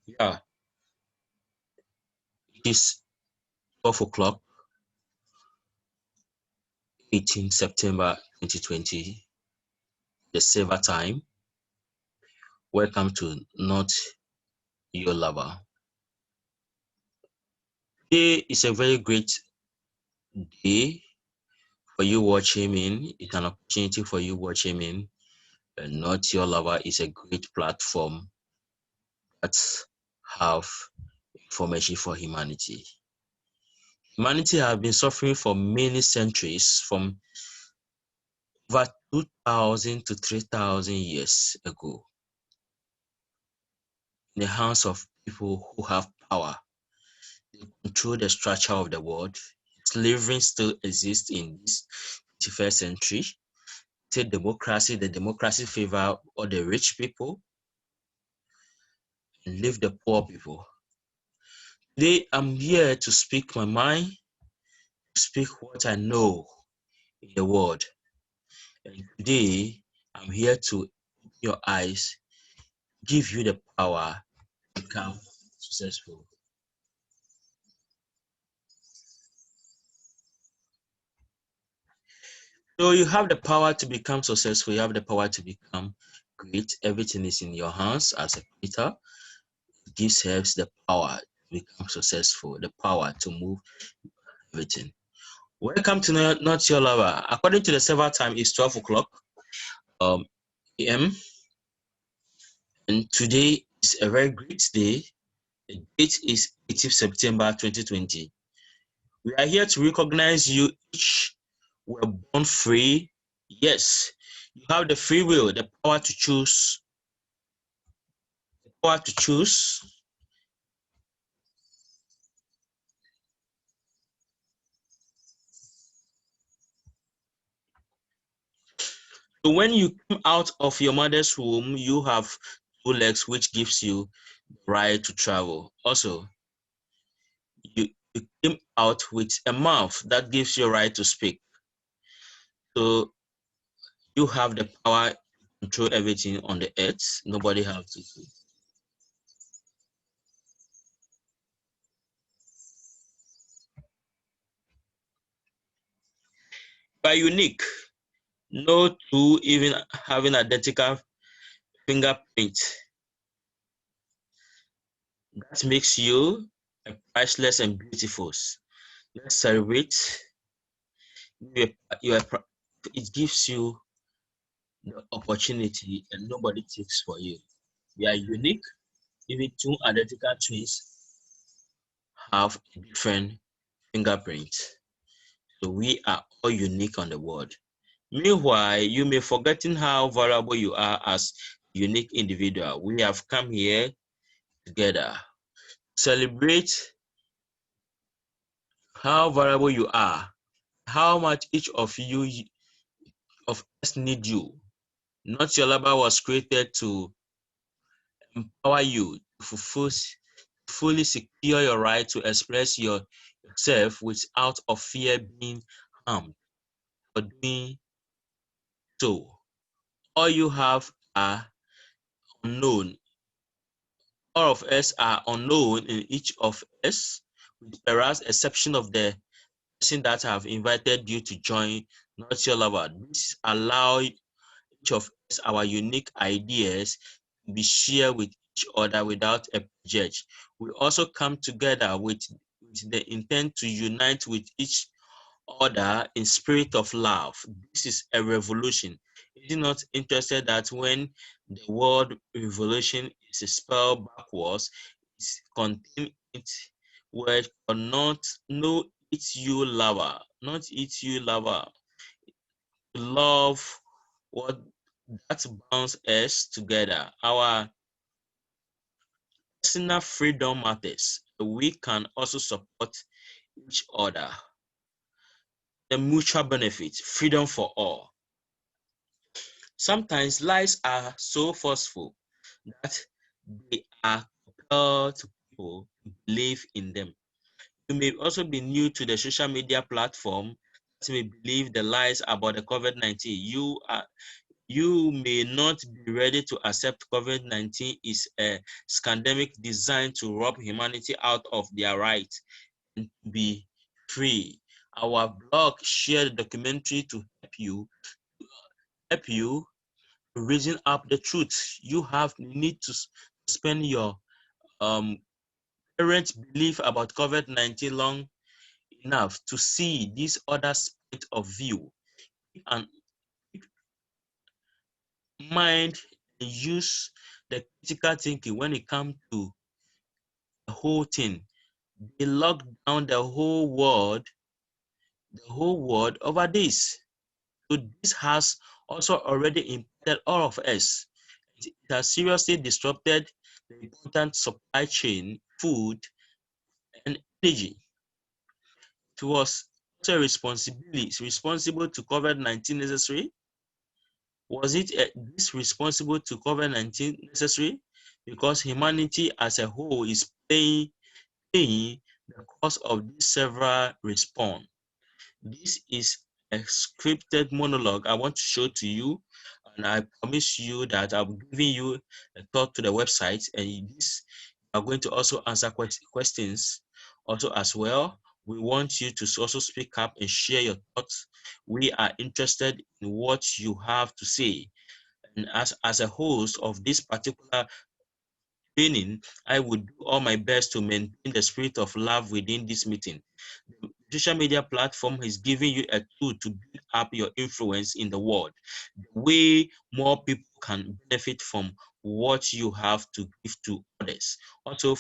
Yeah, it is 12 o'clock, 18 September 2020, the silver time. Welcome to Not Your Lover. Today is a very great day for you watching in. It's an opportunity for you watching in. Not Your Lover is a great platform that have information for humanity. Humanity have been suffering for many centuries, from over 2,000 to 3,000 years ago, in the hands of people who have power. They control the structure of the world. Slavery still exists in this 21st century. Say democracy, the democracy favor all the rich people and leave the poor people. Today, I'm here to speak my mind, to speak what I know in the world. And today, I'm here to open your eyes, give you the power to become successful. So you have the power to become successful. You have the power to become great. Everything is in your hands as a creator. It gives us the power to become successful, the power to move everything. Welcome to Not Your Lover. According to the server time, it's 12 o'clock a.m. And today is a very great day. The date is 18th September 2020. We are here to recognize you each were born free. Yes, you have the free will, the power to choose. The power to choose. So when you come out of your mother's womb, you have two legs, which gives you the right to travel. Also, you came out with a mouth that gives you a right to speak. So you have the power to control everything on the earth. Nobody has to do. You are unique. No two even having identical fingerprint. That makes you priceless and beautiful. Let's celebrate. It gives you the opportunity and nobody takes for you. We are unique. Even two identical twins have a different fingerprint. So we are all unique on the world. Meanwhile, you may forgetting how valuable you are as a unique individual. We have come here together to celebrate how valuable you are, how much each of us need you. Not Your Lover was created to empower you to fully secure your right to express yourself without of fear being harmed for doing so. All you have are unknown. All of us are unknown in each of us, with perhaps exception of the person that have invited you to join Not Your Lover. This allow each of us our unique ideas to be shared with each other without a judge. We also come together with the intent to unite with each other in spirit of love. This is a revolution. Is it not interested that when the word revolution is spelled backwards, it's contained it word or not no it's you lover, not it's you lover. Love what that bonds us together. Our personal freedom matters. We can also support each other. The mutual benefit, freedom for all. Sometimes lies are so forceful that they are compelled to people to believe in them. You may also be new to the social media platform that may believe the lies about the COVID-19. You may not be ready to accept COVID-19 is a scandemic designed to rob humanity out of their right and to be free. Our blog shared a documentary to help you reason up the truth. You need to spend your parents' belief about COVID-19 long enough to see this other point of view and mind and use the critical thinking when it comes to the whole thing. They locked down the whole world over this. So this has also already impacted all of us. It has seriously disrupted the important supply chain, food, and energy. It was also responsible to COVID-19 necessary. Was it this responsible to COVID-19 necessary? Because humanity as a whole is paying the cost of this several response. This is a scripted monologue I want to show to you, and I promise you that I'm giving you a thought to the website, and this are going to also answer questions also as well. We want you to also speak up and share your thoughts. We are interested in what you have to say. And as a host of this particular training, I would do all my best to maintain the spirit of love within this meeting. The social media platform is giving you a tool to build up your influence in the world. The way more people can benefit from what you have to give to others. Also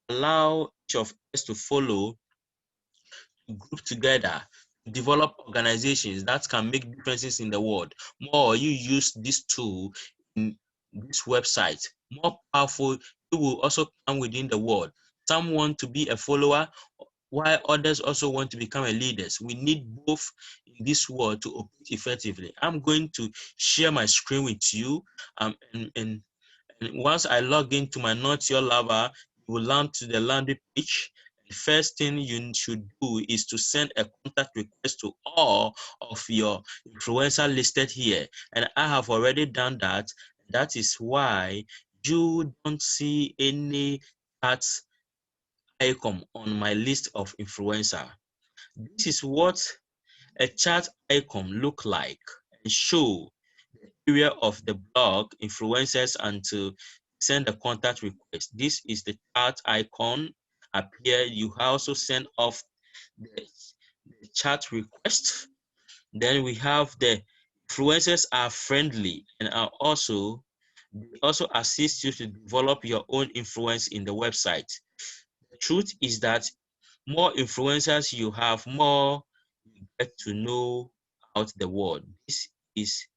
allow each of us to follow, group together, develop organizations that can make differences in the world. More you use this tool in this website, more powerful you will also come within the world. Some want to be a follower, while others also want to become a leaders. We need both in this world to operate effectively. I'm going to share my screen with you, and once I log into my Noitulover, you will land to the landing page. The first thing you should do is to send a contact request to all of your influencers listed here. And I have already done that. That is why you don't see any chat icon on my list of influencers. This is what a chat icon look like and show area of the blog influencers and to send a contact request. This is the chat icon appear. You also send off the chat request. Then we have the influencers are friendly and are also they also assist you to develop your own influence in the website. The truth is that more influencers you have, more you get to know out the world. This is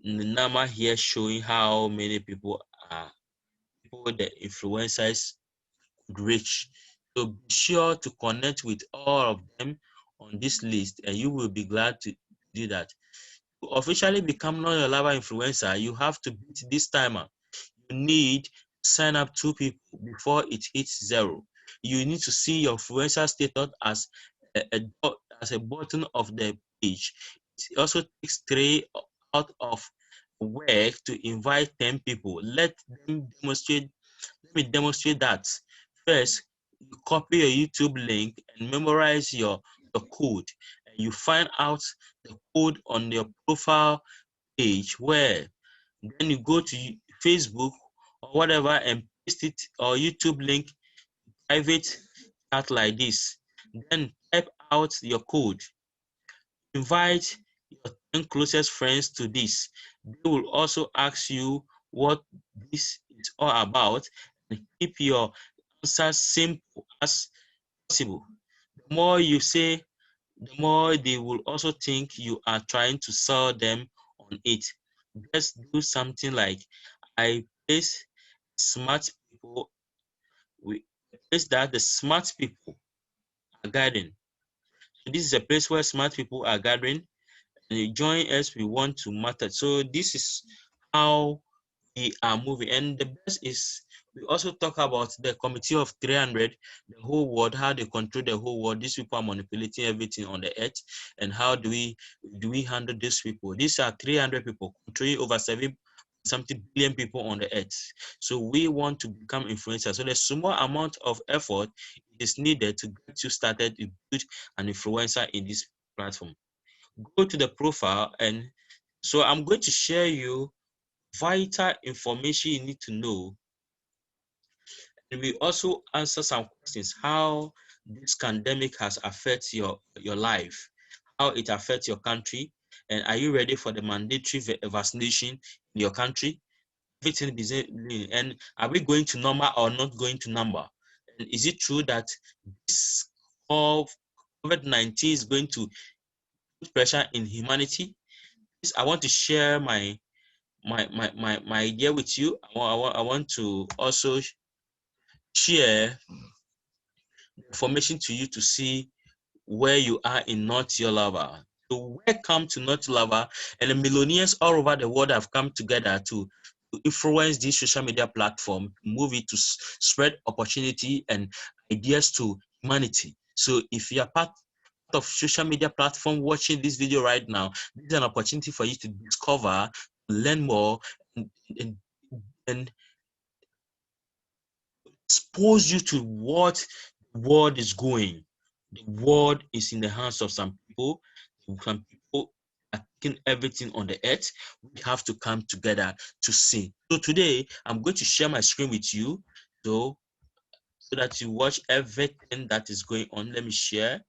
Nama here showing how many people the influencers could reach. So be sure to connect with all of them on this list, and you will be glad to do that. To officially become Noitulover influencer, you have to beat this timer. You need to sign up 2 people before it hits 0. You need to see your influencer status as a button of the page. It also takes 3 out of work to invite 10 people. Let me demonstrate that. First, you copy your YouTube link and memorize your code. And you find out the code on your profile page where then you go to Facebook or whatever and paste it or YouTube link private chat like this. Then type out your code. Invite your 10 closest friends to this. They will also ask you what this is all about and keep your answers simple as possible. The more you say, the more they will also think you are trying to sell them on it. Just do something like I place smart people we place that the smart people are gathering. So this is a place where smart people are gathering and you join us we want to matter. So this is how we are moving. And the best is we also talk about the committee of 300, the whole world, how they control the whole world. These people are manipulating everything on the earth, and how do we handle these people? These are 300 people controlling over 7 something billion people on the earth. So we want to become influencers. So the small amount of effort is needed to get you started to build an influencer in this platform. Go to the profile, and so I'm going to share you vital information you need to know. And we also answer some questions, how this pandemic has affected your life, how it affects your country, and are you ready for the mandatory vaccination in your country? Everything is in, and are we going to number or not going to number? And is it true that this COVID-19 is going to put pressure in humanity? This, I want to share my idea with you. I want to also share information to you to see where you are in Noitulover. So welcome to Noitulover, and the millionaires all over the world have come together to influence this social media platform, move it to spread opportunity and ideas to humanity. So if you are part of social media platform watching this video right now, this is an opportunity for you to discover, learn more, and, and expose you to what the world is going. The world is in the hands of some people. Some people are taking everything on the earth. We have to come together to see. So today, I'm going to share my screen with you, so that you watch everything that is going on. Let me share.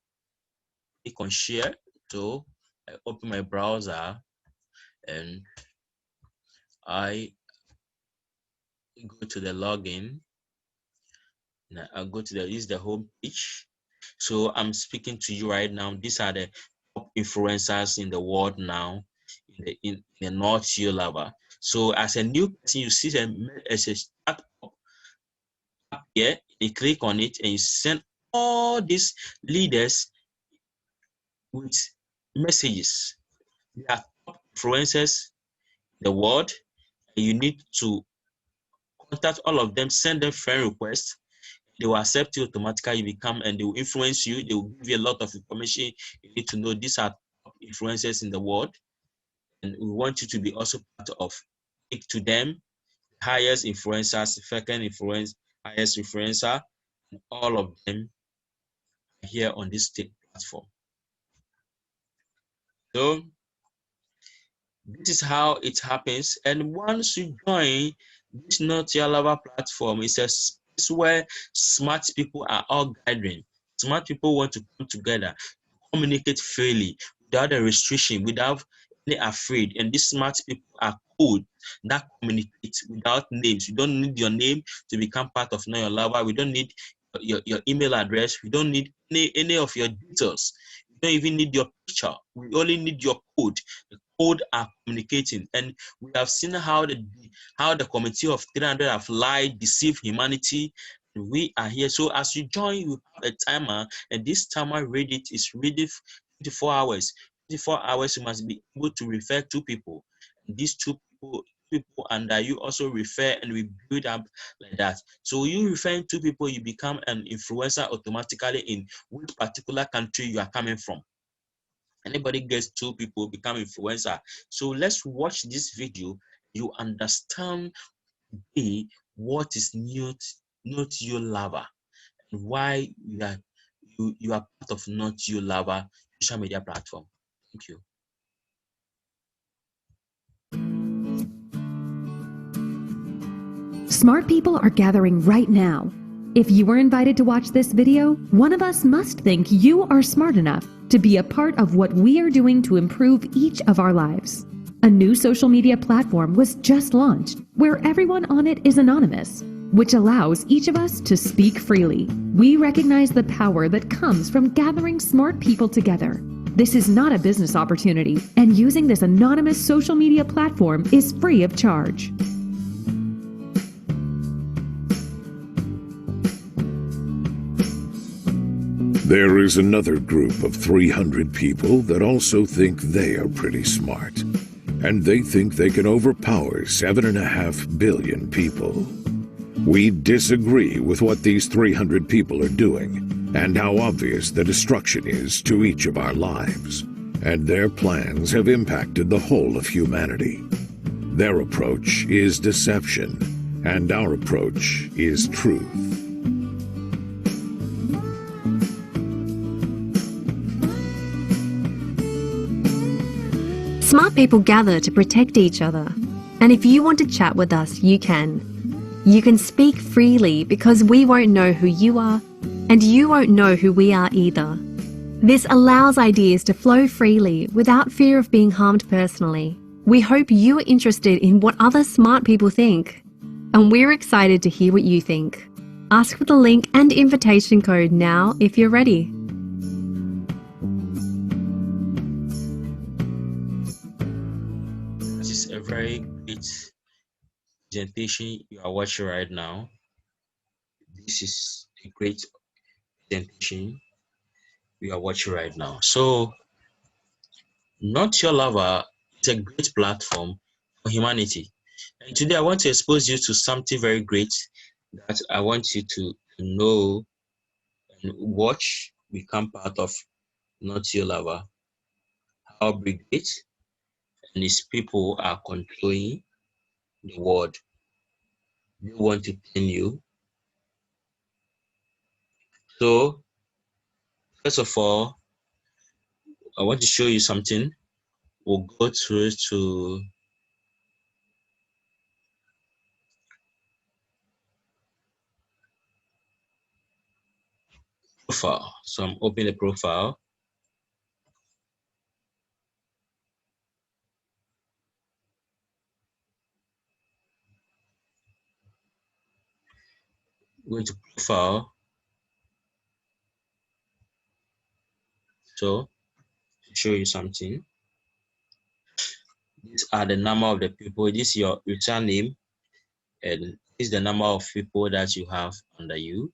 Click on share. So I open my browser and I go to the login. Now I'll go to this is the home page. So I'm speaking to you right now. These are the top influencers in the world now, in the Noitulover. So as a new person, you see a start up here. You click on it and you send all these leaders with messages. They are top influencers in the world, and you need to contact all of them, send them friend requests. They will accept you automatically. You become, and they will influence you. They will give you a lot of information you need to know. These are top influencers in the world, and we want you to be also part of it. To them, highest influencers, second influence, highest influencer, and all of them here on this platform. So this is how it happens. And once you join this Noitulover platform, it's a space where smart people are all gathering. Smart people want to come together, communicate freely, without a restriction, without any afraid. And these smart people are code that communicate without names. You don't need your name to become part of Noitulover. We don't need your email address. We don't need any of your details. We don't even need your picture. We only need your code. The code are communicating, and we have seen how the committee of 300 have lied, deceived humanity. We are here. So as you join, you have a timer, and this timer Reddit is ready 24 hours. 24 hours, you must be able to refer two people. And these two people under you also refer, and we build up like that. So you referring two people, you become an influencer automatically in which particular country you are coming from. Anybody gets two people become influencer. So let's watch this video. You understand what is Noitulover and why you are part of Noitulover social media platform. Thank you. Smart people are gathering right now. If you were invited to watch this video, one of us must think you are smart enough to be a part of what we are doing to improve each of our lives. A new social media platform was just launched where everyone on it is anonymous, which allows each of us to speak freely. We recognize the power that comes from gathering smart people together. This is not a business opportunity, and using this anonymous social media platform is free of charge. There is another group of 300 people that also think they are pretty smart. and they think they can overpower 7.5 billion people. We disagree with what these 300 people are doing and how obvious the destruction is to each of our lives. And their plans have impacted the whole of humanity. Their approach is deception, and our approach is truth. Smart people gather to protect each other. And if you want to chat with us, you can. You can speak freely because we won't know who you are, and you won't know who we are either. This allows ideas to flow freely without fear of being harmed personally. We hope you are interested in what other smart people think, and we're excited to hear what you think. Ask for the link and invitation code now if you're ready. This is a very great presentation you are watching right now. This is a great presentation we are watching right now. So, Noitulover is a great platform for humanity. And today I want to expose you to something very great that I want you to know and watch, become part of Noitulover. How big it and its people are controlling the world. They want to turn you. So, first of all, I want to show you something. We'll go through to profile. So I'm opening the profile. Going to profile. So to show you something. These are the number of the people. This is your username, and this is the number of people that you have under you.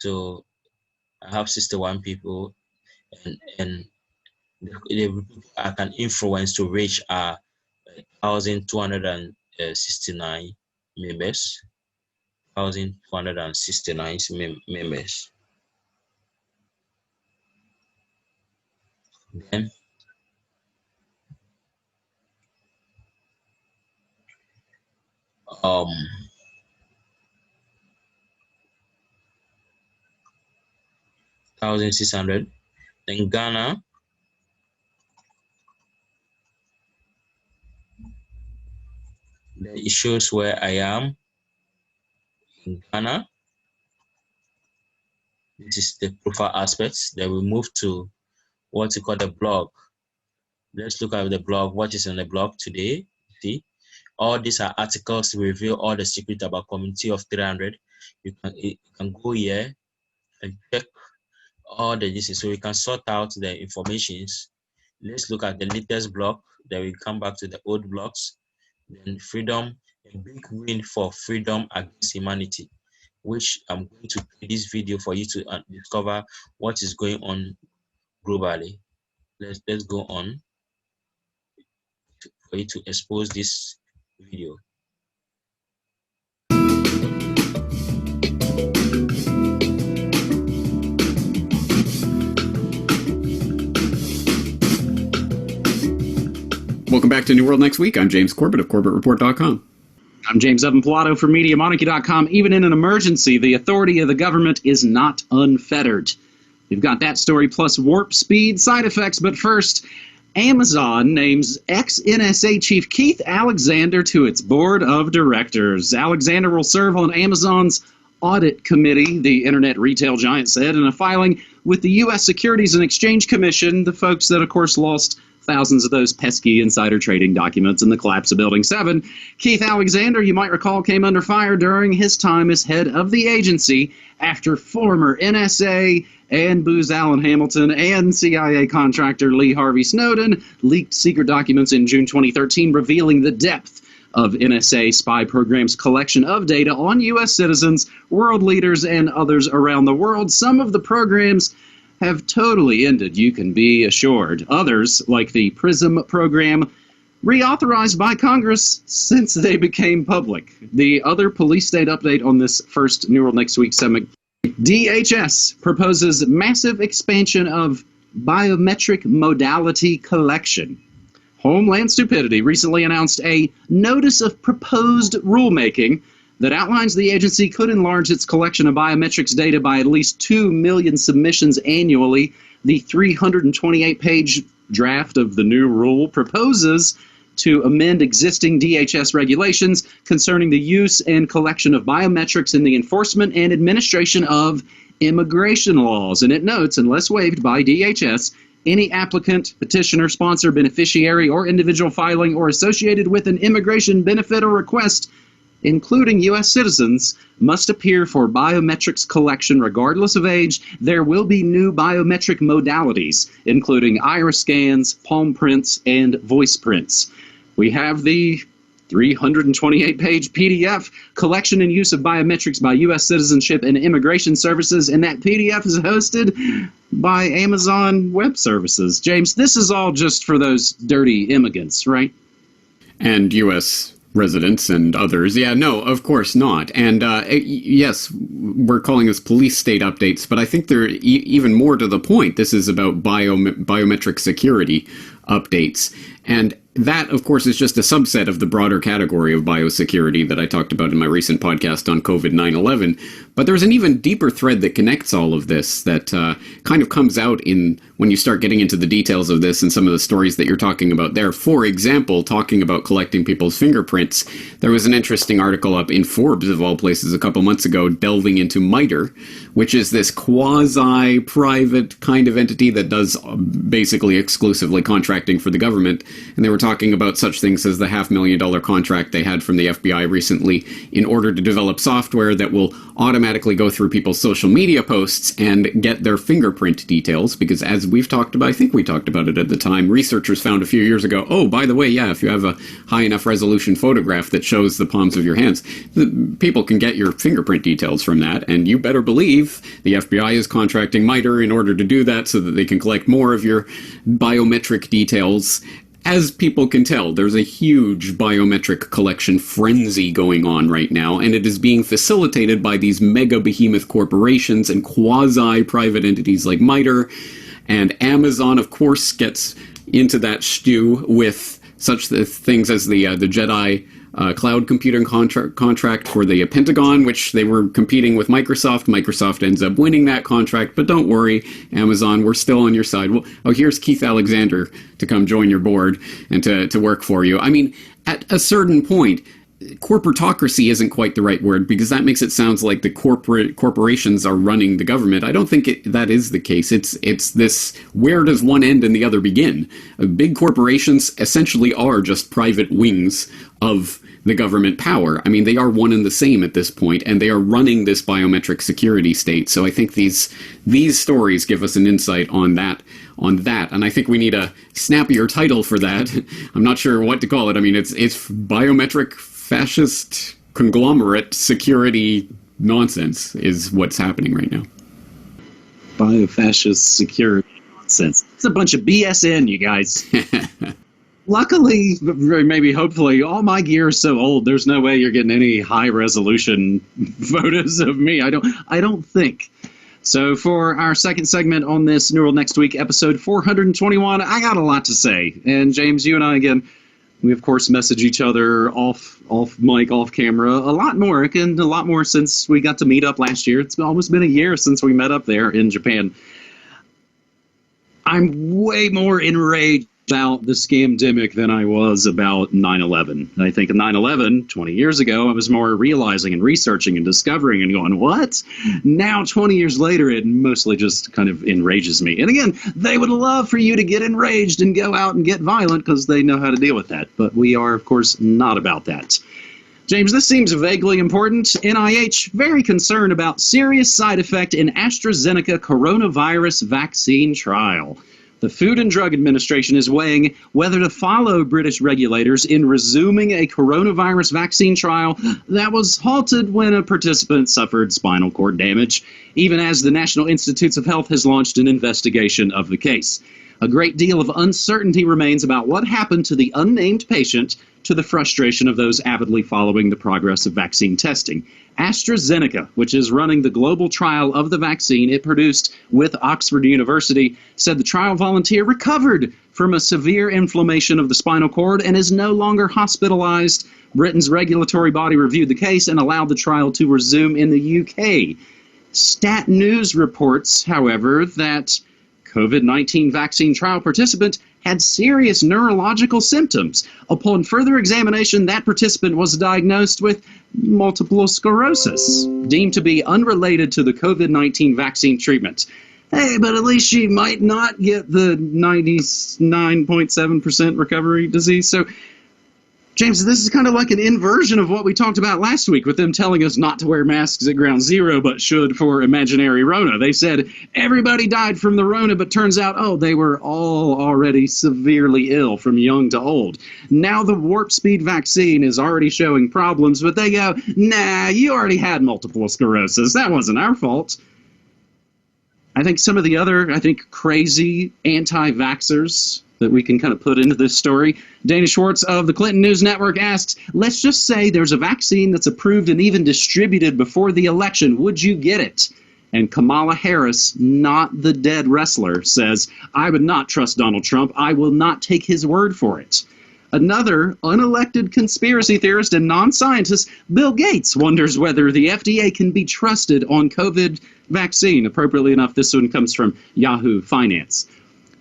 So I have 61 people, and the people I can influence to reach are 1,269 members. 1,269 members. Then um 1,600. Then Ghana, then it shows where I am in Ghana. This is the profile aspects. Then we move to what you call the blog. Let's look at the blog. What is on the blog today? See, all these are articles to reveal all the secret about community of 300. You can go here and check all the this. So we can sort out the informations. Let's look at the latest blog. Then we come back to the old blogs. Then freedom, a big win for freedom against humanity, which I'm going to play this video for you to discover what is going on globally. Let's go on for you to expose this video. Welcome back to New World Next Week. I'm James Corbett of CorbettReport.com. I'm James Evan Pilato from MediaMonarchy.com. Even in an emergency, the authority of the government is not unfettered. We've got that story plus warp speed side effects. But first, Amazon names ex-NSA chief Keith Alexander to its board of directors. Alexander will serve on Amazon's audit committee, the internet retail giant said in a filing with the U.S. Securities and Exchange Commission, the folks that, of course, lost thousands of those pesky insider trading documents in the collapse of Building 7. Keith Alexander, you might recall, came under fire during his time as head of the agency after former NSA and Booz Allen Hamilton and CIA contractor Lee Harvey Snowden leaked secret documents in June 2013 revealing the depth of NSA spy programs' collection of data on U.S. citizens, world leaders, and others around the world. Some of the programs have totally ended, you can be assured. Others, like the PRISM program, reauthorized by Congress since they became public. The other police state update on this first New World Next Week segment, DHS proposes massive expansion of biometric modality collection. Homeland Stupidity recently announced a notice of proposed rulemaking that outlines the agency could enlarge its collection of biometrics data by at least 2 million submissions annually. The 328-page draft of the new rule proposes to amend existing DHS regulations concerning the use and collection of biometrics in the enforcement and administration of immigration laws. And it notes, unless waived by DHS, any applicant, petitioner, sponsor, beneficiary, or individual filing or associated with an immigration benefit or request, including U.S. citizens, must appear for biometrics collection regardless of age. There will be new biometric modalities, including iris scans, palm prints, and voice prints. We have the 328-page PDF, Collection and Use of Biometrics by U.S. Citizenship and Immigration Services, and that PDF is hosted by Amazon Web Services. James, this is all just for those dirty immigrants, right? And U.S. residents and others. Yeah, no, of course not. And yes, we're calling this police state updates, but I think they're even more to the point. This is about biometric security updates. And that, of course, is just a subset of the broader category of biosecurity that I talked about in my recent podcast on COVID-19. But there's an even deeper thread that connects all of this that kind of comes out in when you start getting into the details of this and some of the stories that you're talking about there. For example, talking about collecting people's fingerprints, there was an interesting article up in Forbes, of all places, a couple months ago, delving into MITRE, which is this quasi-private kind of entity that does basically exclusively contracting for the government. And they were talking about such things as the $500,000 contract they had from the FBI recently in order to develop software that will automatically go through people's social media posts and get their fingerprint details, because as we've talked about, I think we talked about it at the time, researchers found a few years ago, oh, by the way, yeah, if you have a high enough resolution photograph that shows the palms of your hands, people can get your fingerprint details from that, and you better believe the FBI is contracting MITRE in order to do that so that they can collect more of your biometric details. As people can tell, there's a huge biometric collection frenzy going on right now, and it is being facilitated by these mega behemoth corporations and quasi-private entities like MITRE. And Amazon, of course, gets into that stew with such things as the Jedi cloud computing contract for the Pentagon, which they were competing with Microsoft. Microsoft ends up winning that contract, but don't worry, Amazon, we're still on your side. Well, here's Keith Alexander to come join your board and to work for you. I mean, at a certain point, corporatocracy isn't quite the right word, because that makes it sound like the corporations are running the government. I don't think that is the case. It's this, where does one end and the other begin? Big corporations essentially are just private wings of the government power. I mean, they are one and the same at this point, and they are running this biometric security state. So I think these stories give us an insight on that. And I think we need a snappier title for that. I'm not sure what to call it. I mean, it's biometric fascist conglomerate security nonsense is what's happening right now. Biofascist security nonsense. It's a bunch of BSN, you guys. Luckily, maybe hopefully, all my gear is so old, there's no way you're getting any high-resolution photos of me. I don't think. So for our second segment on this New World Next Week, episode 421, I got a lot to say. And James, you and I, again, we of course message each other off mic, off camera, a lot more since we got to meet up last year. It's almost been a year since we met up there in Japan. I'm way more enraged about the scamdemic than I was about 9/11. I think of 9/11, 20 years ago, I was more realizing and researching and discovering and going, what? Now, 20 years later, it mostly just kind of enrages me. And again, they would love for you to get enraged and go out and get violent because they know how to deal with that. But we are, of course, not about that. James, this seems vaguely important. NIH very concerned about serious side effect in AstraZeneca coronavirus vaccine trial. The Food and Drug Administration is weighing whether to follow British regulators in resuming a coronavirus vaccine trial that was halted when a participant suffered spinal cord damage, even as the National Institutes of Health has launched an investigation of the case. A great deal of uncertainty remains about what happened to the unnamed patient, to the frustration of those avidly following the progress of vaccine testing. AstraZeneca, which is running the global trial of the vaccine it produced with Oxford University, said the trial volunteer recovered from a severe inflammation of the spinal cord and is no longer hospitalized. Britain's regulatory body reviewed the case and allowed the trial to resume in the UK. Stat News reports, however, that COVID-19 vaccine trial participant had serious neurological symptoms. Upon further examination, that participant was diagnosed with multiple sclerosis, deemed to be unrelated to the COVID-19 vaccine treatment. Hey, but at least she might not get the 99.7% recovery disease. So, James, this is kind of like an inversion of what we talked about last week with them telling us not to wear masks at ground zero, but should for imaginary Rona. They said everybody died from the Rona, but turns out, oh, they were all already severely ill from young to old. Now the warp speed vaccine is already showing problems, but they go, nah, you already had multiple sclerosis. That wasn't our fault. I think some of the other, crazy anti-vaxxers that we can kind of put into this story. Dana Schwartz of the Clinton News Network asks, let's just say there's a vaccine that's approved and even distributed before the election. Would you get it? And Kamala Harris, not the dead wrestler, says, I would not trust Donald Trump. I will not take his word for it. Another unelected conspiracy theorist and non-scientist, Bill Gates, wonders whether the FDA can be trusted on COVID vaccine. Appropriately enough, this one comes from Yahoo Finance.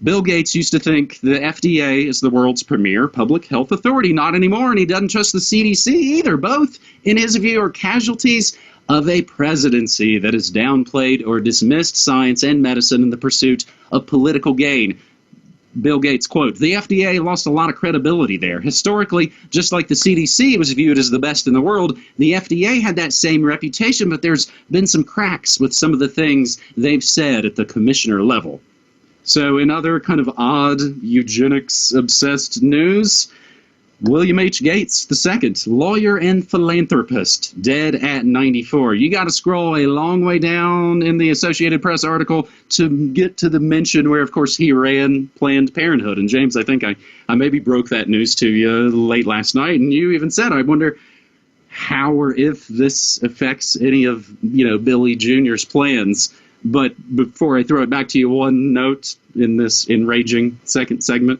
Bill Gates used to think the FDA is the world's premier public health authority. Not anymore, and he doesn't trust the CDC either. Both, in his view, are casualties of a presidency that has downplayed or dismissed science and medicine in the pursuit of political gain. Bill Gates, quote, the FDA lost a lot of credibility there. Historically, just like the CDC was viewed as the best in the world, the FDA had that same reputation, but there's been some cracks with some of the things they've said at the commissioner level. So in other kind of odd eugenics-obsessed news, William H. Gates II, lawyer and philanthropist, dead at 94. You got to scroll a long way down in the Associated Press article to get to the mention where, of course, he ran Planned Parenthood. And James, I think I maybe broke that news to you late last night, and you even said, I wonder how or if this affects any of, Billy Jr.'s plans. But before I throw it back to you, one note in this enraging second segment.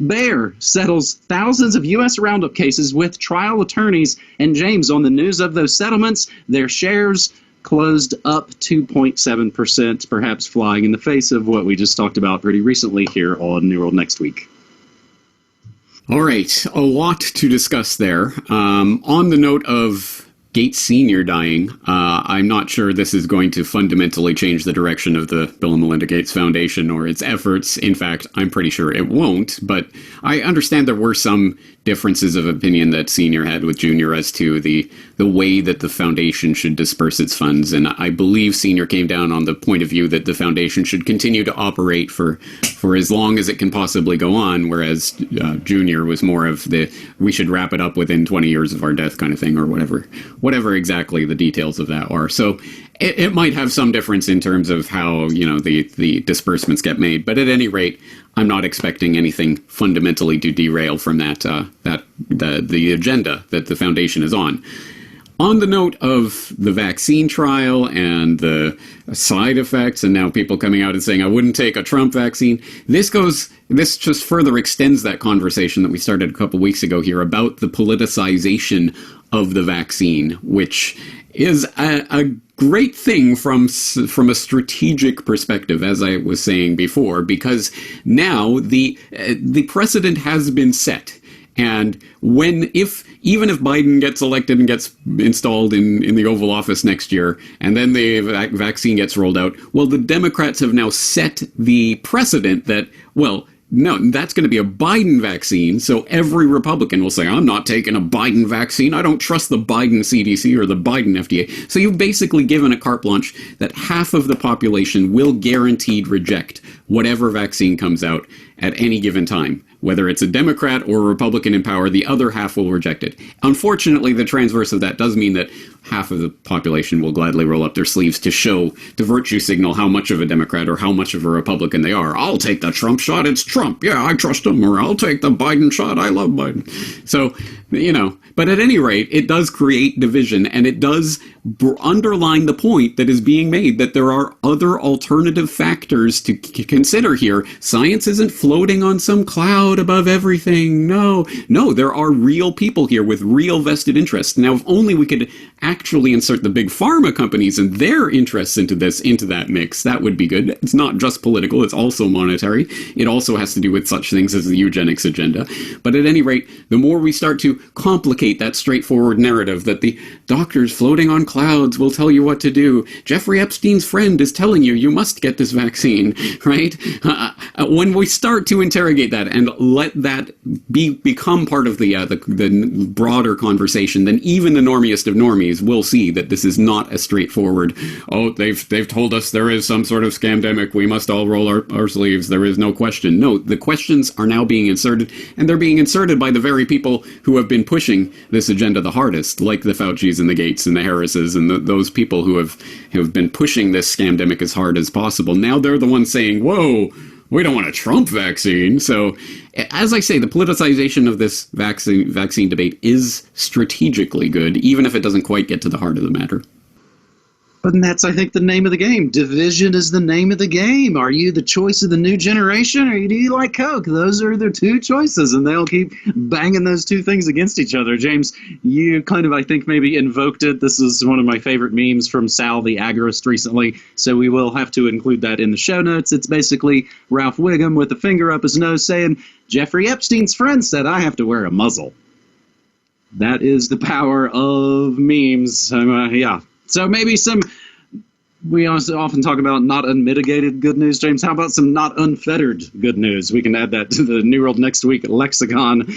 Bayer settles thousands of U.S. Roundup cases with trial attorneys. And James, on the news of those settlements, their shares closed up 2.7%, perhaps flying in the face of what we just talked about pretty recently here on New World Next Week. All right, a lot to discuss there. On the note of Gates Sr. dying, I'm not sure this is going to fundamentally change the direction of the Bill and Melinda Gates Foundation or its efforts. In fact, I'm pretty sure it won't, but I understand there were some differences of opinion that Sr. had with Jr. as to the way that the foundation should disperse its funds, and I believe Sr. came down on the point of view that the foundation should continue to operate for as long as it can possibly go on, whereas Jr. was more of the we should wrap it up within 20 years of our death kind of thing, or whatever exactly the details of that are. So it might have some difference in terms of how, the disbursements get made. But at any rate, I'm not expecting anything fundamentally to derail from the agenda that the foundation is on. On the note of the vaccine trial and the side effects, and now people coming out and saying, I wouldn't take a Trump vaccine, this just further extends that conversation that we started a couple weeks ago here about the politicization of the vaccine, which is a great thing from a strategic perspective, as I was saying before, because now the precedent has been set. And even if Biden gets elected and gets installed in the Oval Office next year, and then the vaccine gets rolled out, well, the Democrats have now set the precedent that, well, no, that's going to be a Biden vaccine, so every Republican will say, I'm not taking a Biden vaccine. I don't trust the Biden CDC or the Biden FDA. So you've basically given a carte blanche that half of the population will guaranteed reject whatever vaccine comes out at any given time. Whether it's a Democrat or a Republican in power, the other half will reject it. Unfortunately, the transverse of that does mean that half of the population will gladly roll up their sleeves to virtue signal how much of a Democrat or how much of a Republican they are. I'll take the Trump shot, it's Trump, yeah, I trust him, or I'll take the Biden shot, I love Biden. So, but at any rate, it does create division, and it does underline the point that is being made that there are other alternative factors to consider here. Science isn't floating on some cloud above everything. No, there are real people here with real vested interests. Now, if only we could actually insert the big pharma companies and their interests into that mix, that would be good. It's not just political, it's also monetary. It also has to do with such things as the eugenics agenda. But at any rate, the more we start to complicate that straightforward narrative that the doctors floating on clouds will tell you what to do. Jeffrey Epstein's friend is telling you must get this vaccine, right? When we start to interrogate that and let that become part of the broader conversation, then even the normiest of normies will see that this is not a straightforward, they've told us there is some sort of scamdemic, we must all roll our sleeves, there is no question. No, the questions are now being inserted, and they're being inserted by the very people who have been pushing this agenda the hardest, like the Faucis and the Gates and the Harrises and those people who have been pushing this scamdemic as hard as possible. Now they're the ones saying, whoa, we don't want a Trump vaccine. So, as I say, the politicization of this vaccine debate is strategically good, even if it doesn't quite get to the heart of the matter. But that's, I think, the name of the game. Division is the name of the game. Are you the choice of the new generation, or do you like Coke? Those are the two choices, and they'll keep banging those two things against each other. James, you kind of, I think, maybe invoked it. This is one of my favorite memes from Sal the Agorist recently, so we will have to include that in the show notes. It's basically Ralph Wiggum with a finger up his nose saying, Jeffrey Epstein's friend said I have to wear a muzzle. That is the power of memes. Yeah. So maybe we also often talk about not unmitigated good news, James. How about some not unfettered good news? We can add that to the New World Next Week lexicon.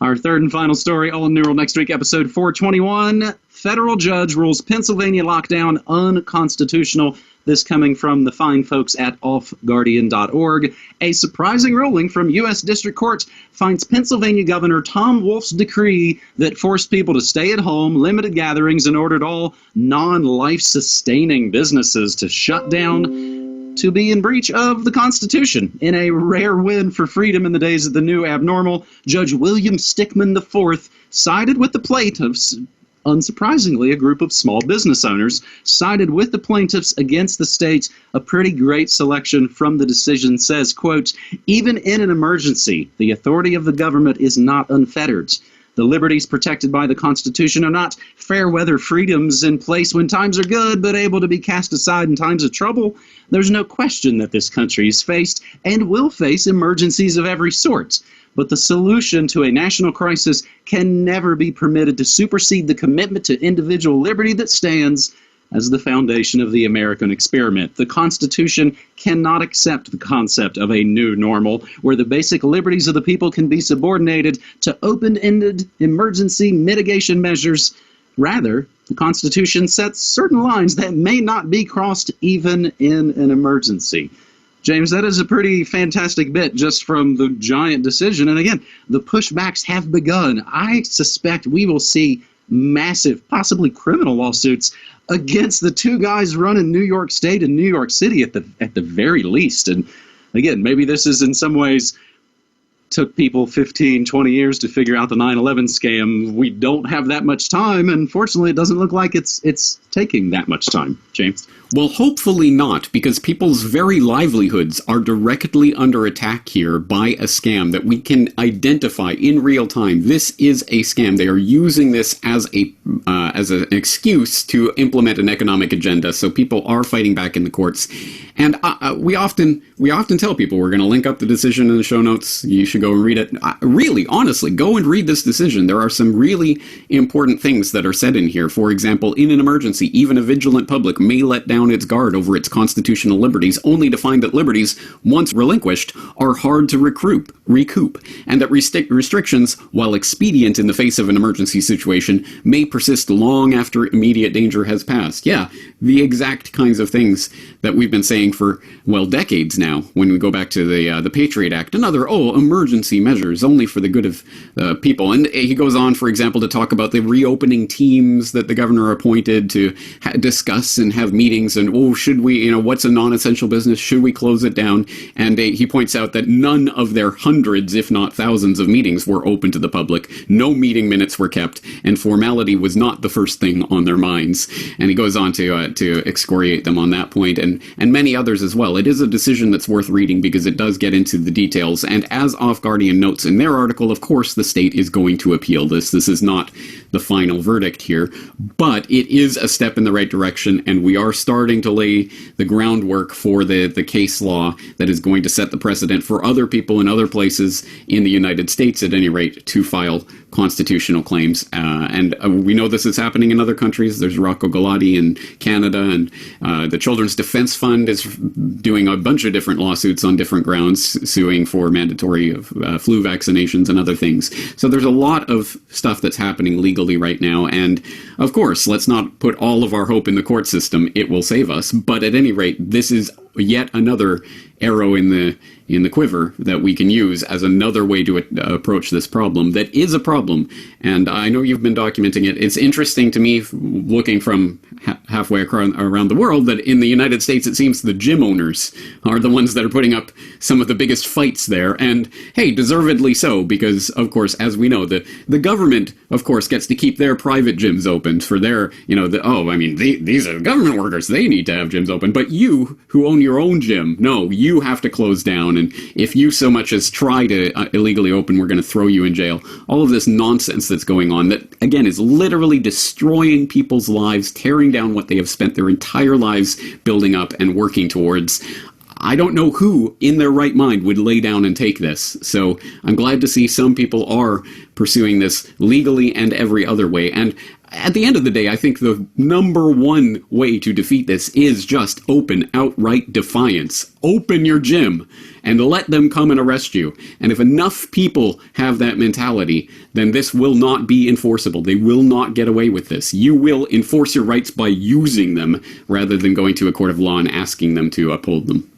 Our third and final story, all New World Next Week, episode 421. Federal judge rules Pennsylvania lockdown unconstitutional. This coming from the fine folks at offguardian.org. A surprising ruling from U.S. District Court finds Pennsylvania Governor Tom Wolf's decree that forced people to stay at home, limited gatherings, and ordered all non-life-sustaining businesses to shut down to be in breach of the Constitution. In a rare win for freedom in the days of the new abnormal, Judge William Stickman IV sided with the plaintiffs. Unsurprisingly, a group of small business owners sided with the plaintiffs against the state. A pretty great selection from the decision says, quote, even in an emergency, the authority of the government is not unfettered. The liberties protected by the Constitution are not fair weather freedoms in place when times are good, but able to be cast aside in times of trouble. There's no question that this country has faced and will face emergencies of every sort. But the solution to a national crisis can never be permitted to supersede the commitment to individual liberty that stands as the foundation of the American experiment. The Constitution cannot accept the concept of a new normal, where the basic liberties of the people can be subordinated to open-ended emergency mitigation measures. Rather, the Constitution sets certain lines that may not be crossed even in an emergency. James, that is a pretty fantastic bit just from the giant decision. And again, the pushbacks have begun. I suspect we will see massive, possibly criminal lawsuits against the two guys running New York State and New York City at the very least. And again, maybe this is in some ways took people 15, 20 years to figure out the 9/11 scam. We don't have that much time, and fortunately it doesn't look like it's taking that much time. James? Well, hopefully not, because people's very livelihoods are directly under attack here by a scam that we can identify in real time. This is a scam. They are using this as an excuse to implement an economic agenda, so people are fighting back in the courts. And we often tell people we're going to link up the decision in the show notes. You should go and read it. Really, honestly, go and read this decision. There are some really important things that are said in here. For example, in an emergency, even a vigilant public may let down its guard over its constitutional liberties, only to find that liberties, once relinquished, are hard to recoup, and that restrictions, while expedient in the face of an emergency situation, may persist long after immediate danger has passed. Yeah, the exact kinds of things that we've been saying saying for, well, decades now, when we go back to the Patriot Act and other, emergency measures only for the good of people. And he goes on, for example, to talk about the reopening teams that the governor appointed to discuss and have meetings and, should we, what's a non-essential business? Should we close it down? And he points out that none of their hundreds, if not thousands of meetings were open to the public. No meeting minutes were kept, and formality was not the first thing on their minds. And he goes on to excoriate them on that point, and many others as well. It is a decision that's worth reading because it does get into the details. And as Off Guardian notes in their article, of course, the state is going to appeal this. This is not the final verdict here, but it is a step in the right direction, and we are starting to lay the groundwork for the case law that is going to set the precedent for other people in other places in the United States, at any rate, to file constitutional claims. And we know this is happening in other countries. There's Rocco Galati in Canada, and the Children's Defense Fund is doing a bunch of different lawsuits on different grounds, suing for mandatory flu vaccinations and other things. So there's a lot of stuff that's happening legally right now. And of course, let's not put all of our hope in the court system. It will save us. But at any rate, this is yet another arrow in the quiver that we can use as another way to approach this problem that is a problem. And I know you've been documenting it. It's interesting to me, looking from halfway around the world, that in the United States it seems the gym owners are the ones that are putting up some of the biggest fights there. And hey, deservedly so, because of course, as we know, the government of course gets to keep their private gyms open for their, these are government workers, they need to have gyms open. But you who own your own gym, no, you have to close down. And if you so much as try to illegally open, we're going to throw you in jail. All of this nonsense that's going on that, again, is literally destroying people's lives, tearing down what they have spent their entire lives building up and working towards. I don't know who in their right mind would lay down and take this. So I'm glad to see some people are pursuing this legally and every other way. And at the end of the day, I think the number one way to defeat this is just open, outright defiance. Open your gym and let them come and arrest you. And if enough people have that mentality, then this will not be enforceable. They will not get away with this. You will enforce your rights by using them rather than going to a court of law and asking them to uphold them.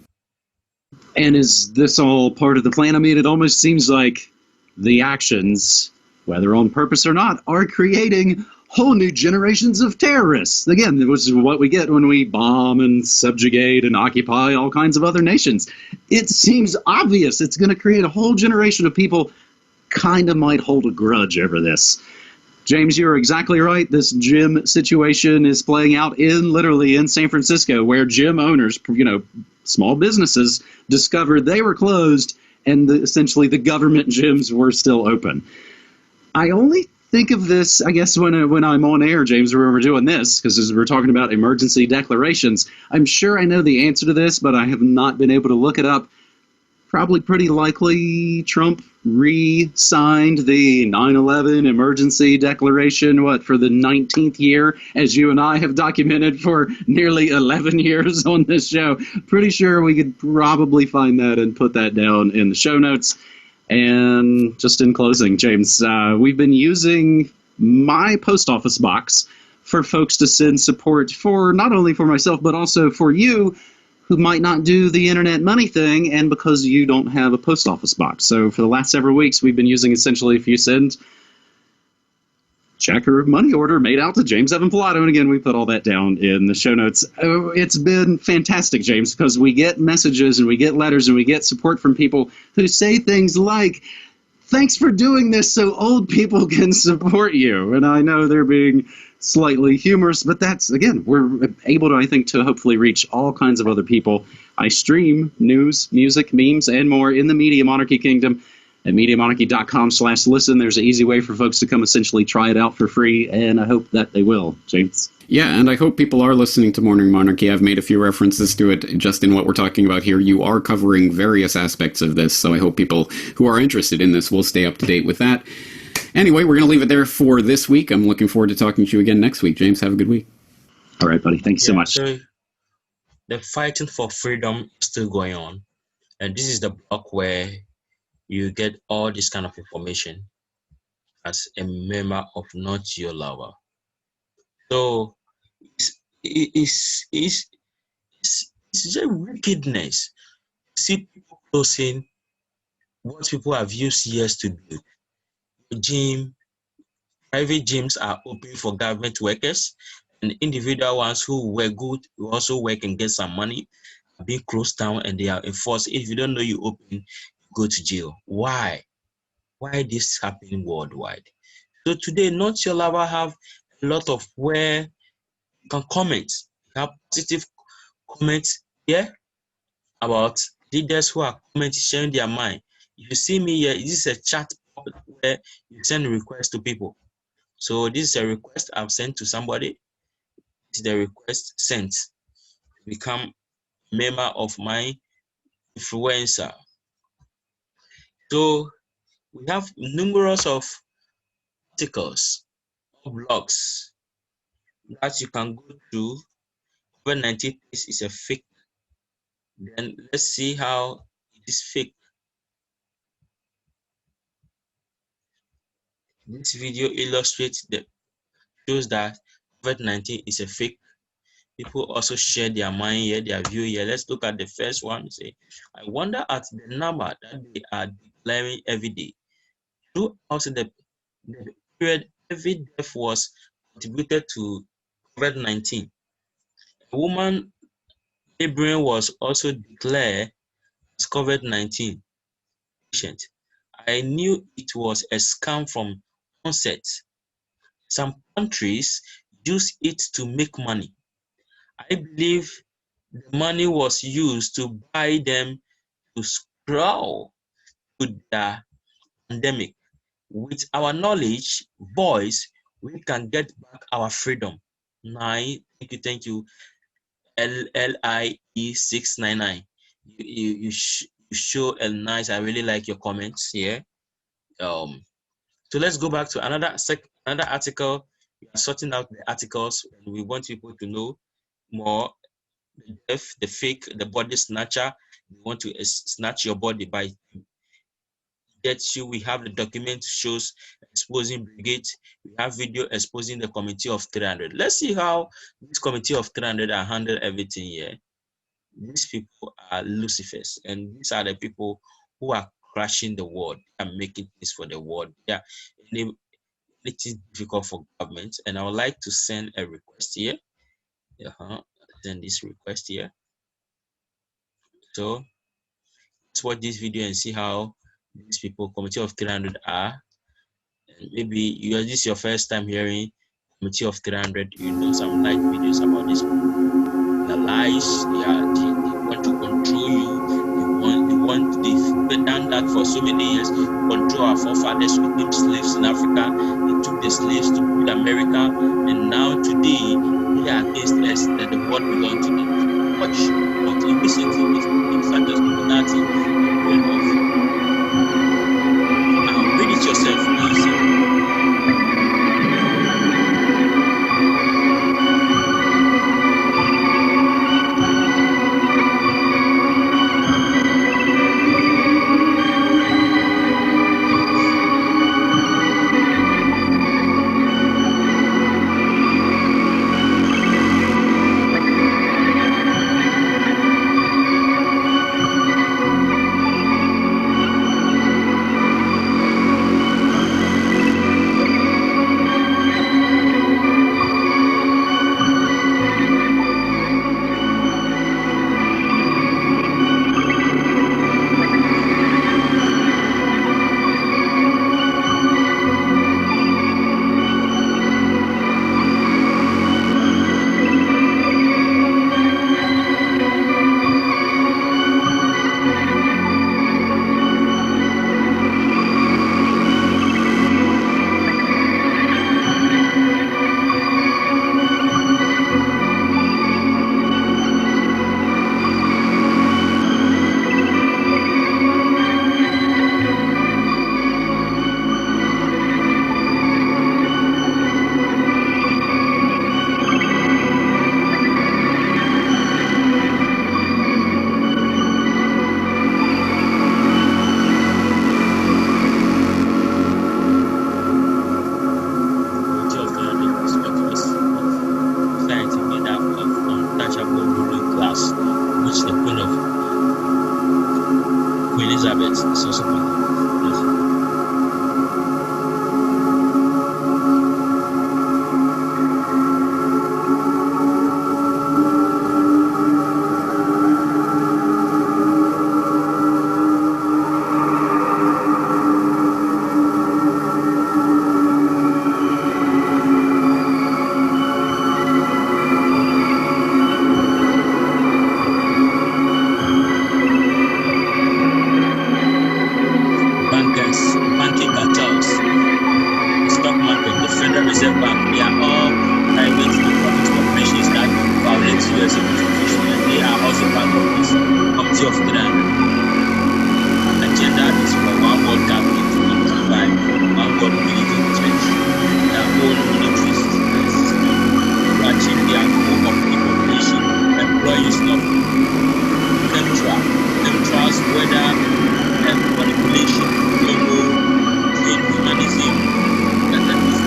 And is this all part of the plan? I mean, it almost seems like the actions, whether on purpose or not, are creating whole new generations of terrorists. Again, which is what we get when we bomb and subjugate and occupy all kinds of other nations. It seems obvious it's going to create a whole generation of people kind of might hold a grudge over this. James, you're exactly right. This gym situation is playing out literally in San Francisco, where gym owners, small businesses, discovered they were closed and essentially the government gyms were still open. I only think of this, I guess, when I'm on air, James, where we're doing this, because we're talking about emergency declarations. I'm sure I know the answer to this, but I have not been able to look it up. Probably pretty likely Trump re-signed the 9/11 emergency declaration, for the 19th year, as you and I have documented for nearly 11 years on this show. Pretty sure we could probably find that and put that down in the show notes. And just in closing, James, we've been using my post office box for folks to send support for, not only for myself, but also for you who might not do the internet money thing, and because you don't have a post office box. So for the last several weeks, we've been using essentially, if you send check or money order made out to James Evan Pilato, and again, we put all that down in the show notes. It's been fantastic, James, because we get messages and we get letters and we get support from people who say things like, thanks for doing this so old people can support you. And I know they're being slightly humorous, but that's, again, we're able to, I think, to hopefully reach all kinds of other people. I stream news, music, memes, and more in the Media Monarchy Kingdom at MediaMonarchy.com/listen. There's an easy way for folks to come essentially try it out for free, and I hope that they will, James. Yeah, and I hope people are listening to Morning Monarchy. I've made a few references to it just in what we're talking about here. You are covering various aspects of this, so I hope people who are interested in this will stay up to date with that. Anyway, we're going to leave it there for this week. I'm looking forward to talking to you again next week. James, have a good week. All right, buddy. Thank you so much. So the fighting for freedom is still going on. And this is the block where you get all this kind of information as a member of Noitulover. So it's It's just wickedness. See people closing what people have used years to build. Gym, private gyms are open for government workers, and individual ones who were good who also work and get some money are being closed down, and they are enforced. If you don't know you open, you go to jail. Why? Why this happening worldwide? So today, Noitulover have a lot of where you can comment. You have positive comments here about leaders who are commenting, sharing their mind. If you see me here, this is a chat where you send requests to people. So this is a request I've sent to somebody. This is the request sent to become a member of my influencer. So we have numerous of articles or blogs that you can go to. COVID-19 is a fake. Then let's see how it is fake. This video illustrates shows that COVID-19 is a fake. People also share their mind here, their view here. Let's look at the first one. Say, I wonder at the number that they are declaring every day. Throughout the period, every death was contributed to COVID-19. A woman laboring was also declared as COVID-19 patient. I knew it was a scam from onset. Some countries use it to make money. I believe the money was used to buy them to scroll to the pandemic. With our knowledge, boys, we can get back our freedom. Nine, thank you, LLIE699. You show a nice. I really like your comments here. So let's go back to another article. We are sorting out the articles, and we want people to know more. The deaf, the fake, the body snatcher. We want to snatch your body by get you. We have the document shows exposing brigade. We have video exposing the committee of 300. Let's see how this committee of 300 are handle everything here. These people are Lucifers, and these are the people who are crashing the world and making things for the world. Yeah, it is difficult for government, and I would like to send a request here. Send this request here. So let's watch this video and see how these people, committee of 300, are. And maybe this is your first time hearing committee of 300. You know some light videos about this. The lies, they want to control you. They've done that for so many years. Control our forefathers with them slaves in Africa. They took the slaves to build America, and now today they are against us that the world belongs to them. Watch what you listen to with things such as Illuminati and off. Now read it yourself. You see. Elizabeth is also part of it. Banking cartels, the stock market, the Federal Reserve Bank, they are all private for-profit corporations that violate U.S. Constitution, and they are also part of this Committee of 300. Agenda is for one world government controlled by one world religion church, their own monetary system to achieve their goal of depopulation, employ use of chemtrails, weather manipulation, humanism.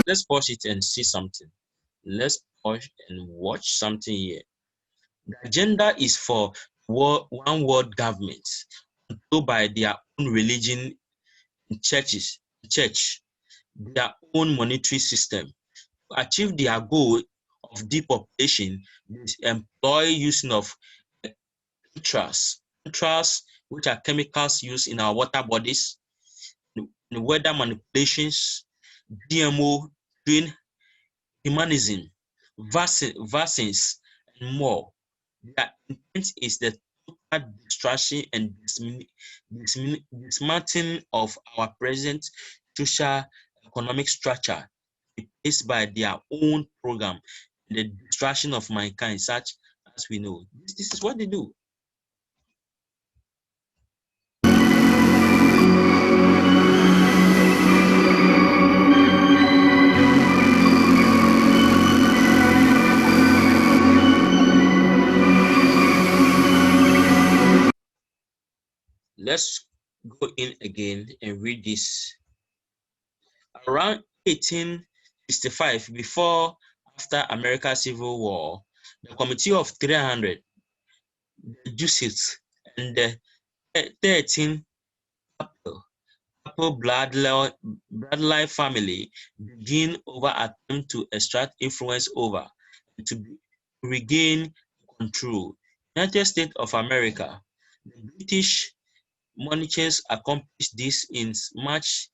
Let's pause it and see something. Let's pause and watch something here. The agenda is for one world government controlled by their own religion and church, their own monetary system. To achieve their goal of depopulation, they employ using of chemtrails, which are chemicals used in our water bodies, the weather manipulations, GMO, green humanism, vaccines, and more. Their intent is the total destruction and dismantling of our present social economic structure, replaced by their own program, the destruction of mankind, such as we know. This is what they do. Let's go in again and read this. Around 1865, before after America's Civil War, the Committee of 300, the Jesuits, and the 13 Apple bloodline family begin over attempt to extract influence over and to regain control. United States of America, the British monarchies accomplished this in much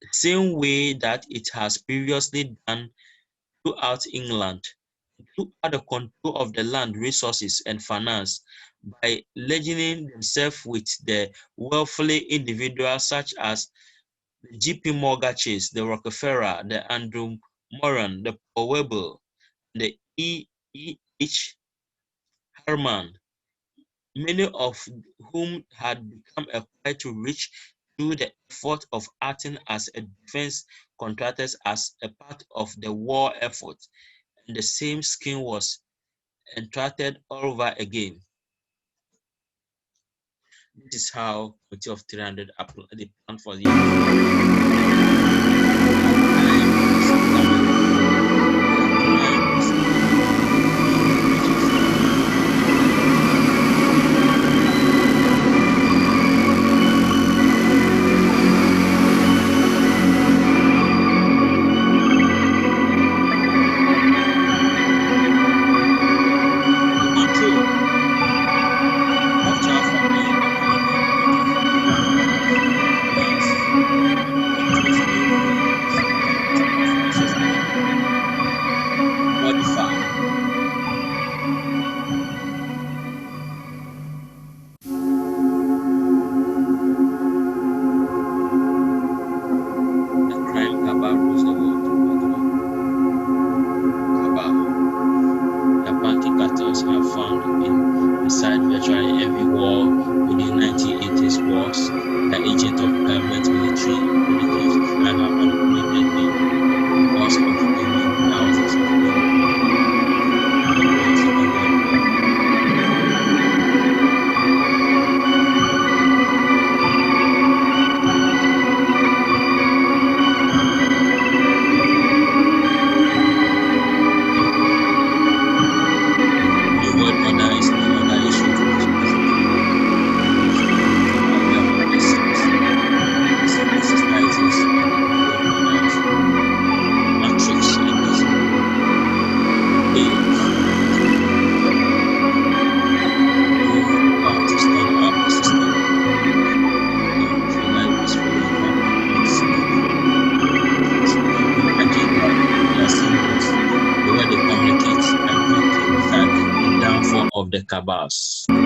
the same way that it has previously done throughout England, throughout the control of the land resources and finance, by legislating themselves with the wealthy individuals such as the J.P. Morgan Chase, the Rockefeller, the Andrew Moran, the Paul Weber, the E.H. Harman, many of whom had become quite rich through the effort of acting as a defense contractors as a part of the war effort, and the same scheme was enacted all over again. This is how Committee of 300 they plan for the of the cabals. Now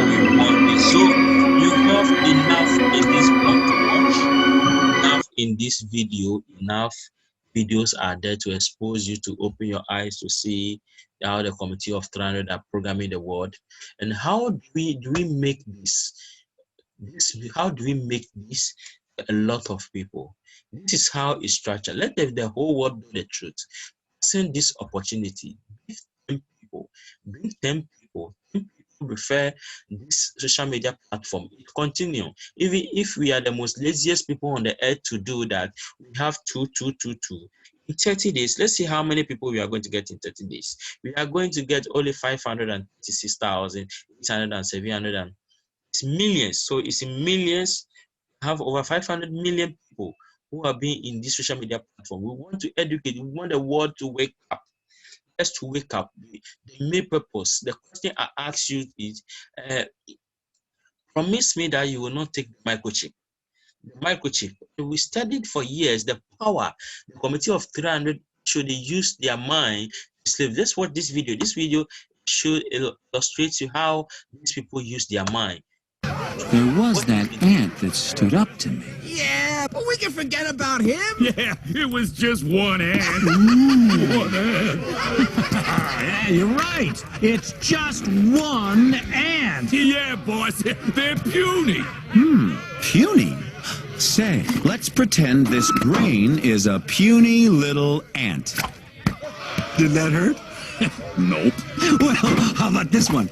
we want this. So you have enough in this blog to watch, enough in this video, enough videos are there to expose you, to open your eyes to see how the Committee of 300 are programming the world. And how do we make this? How do we make this a lot of people? This is how it's structured. Let the whole world know the truth. Send this opportunity. Give 10 people. Bring 10 people. 10 people prefer this social media platform. It continue. Even if we are the most laziest people on the earth to do that, we have two. In 30 days, let's see how many people we are going to get in 30 days. We are going to get only 536,807. It's millions. So it's in millions. Have over 500 million people who are being in this social media platform. We want to educate. We want the world to wake up. Just to wake up. The main purpose. The question I ask you is, promise me that you will not take the microchip. The microchip. We studied for years the power. The Committee of 300 should use their mind to slave. Let's watch this video. This video should illustrate you how these people use their mind. There was that ant that stood up to me. Yeah, but we can forget about him. Yeah, it was just one ant. One ant. Yeah, you're right. It's just one ant. Yeah, boss, they're puny. Puny? Say, let's pretend this brain is a puny little ant. Did that hurt? Nope. Well, how about this one?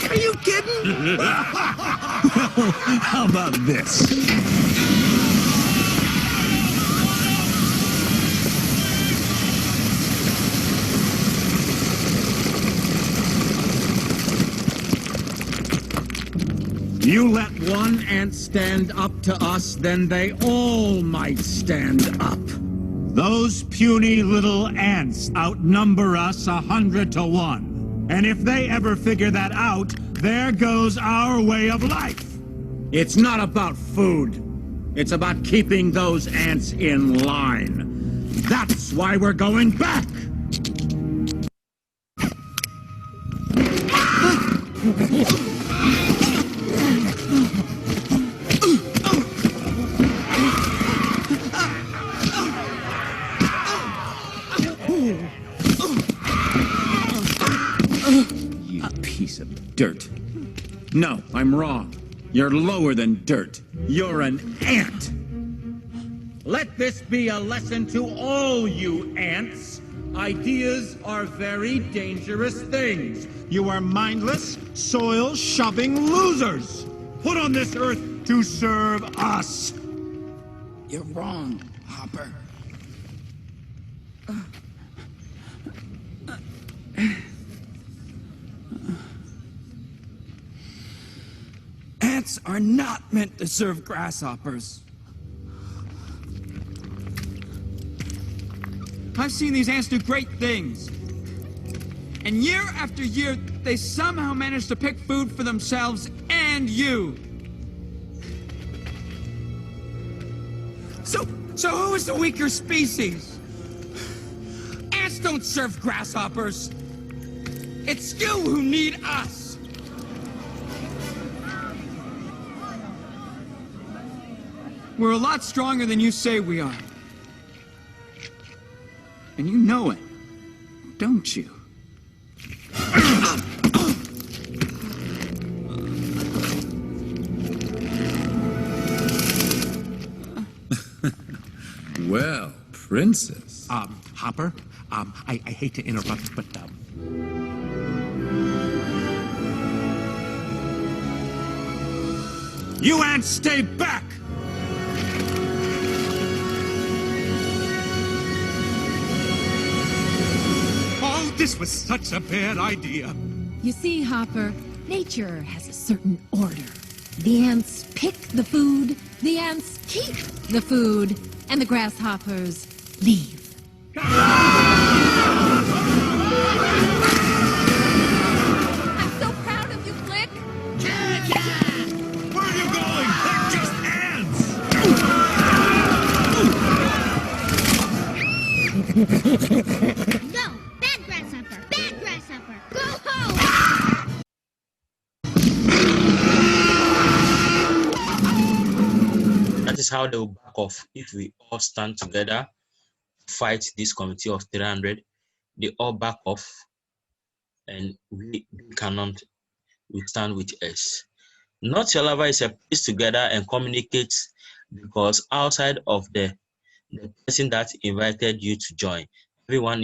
Are you kidding? Well, how about this? You let one ant stand up to us, then they all might stand up. Those puny little ants outnumber us 100 to 1. And if they ever figure that out, there goes our way of life. It's not about food. It's about keeping those ants in line. That's why we're going back. Piece of dirt. No, I'm wrong. You're lower than dirt. You're an ant. Let this be a lesson to all you ants. Ideas are very dangerous things. You are mindless, soil-shoving losers. Put on this earth to serve us. You're wrong, Hopper. Ants are not meant to serve grasshoppers. I've seen these ants do great things. And year after year, they somehow manage to pick food for themselves and you. So who is the weaker species? Ants don't serve grasshoppers. It's you who need us. We're a lot stronger than you say we are. And you know it, don't you? Well, Princess. Hopper, I hate to interrupt, but, you ants stay back! Oh, this was such a bad idea. You see, Hopper, nature has a certain order. The ants pick the food, the ants keep the food, and the grasshoppers leave. I'm so proud of you, Click. Where are you going? They're just ants! No, bad grasshopper. is how they will back off if we all stand together to fight this committee of 300. They all back off, and we cannot withstand with us. Noitulover is a place together and communicate, because outside of the person that invited you to join, everyone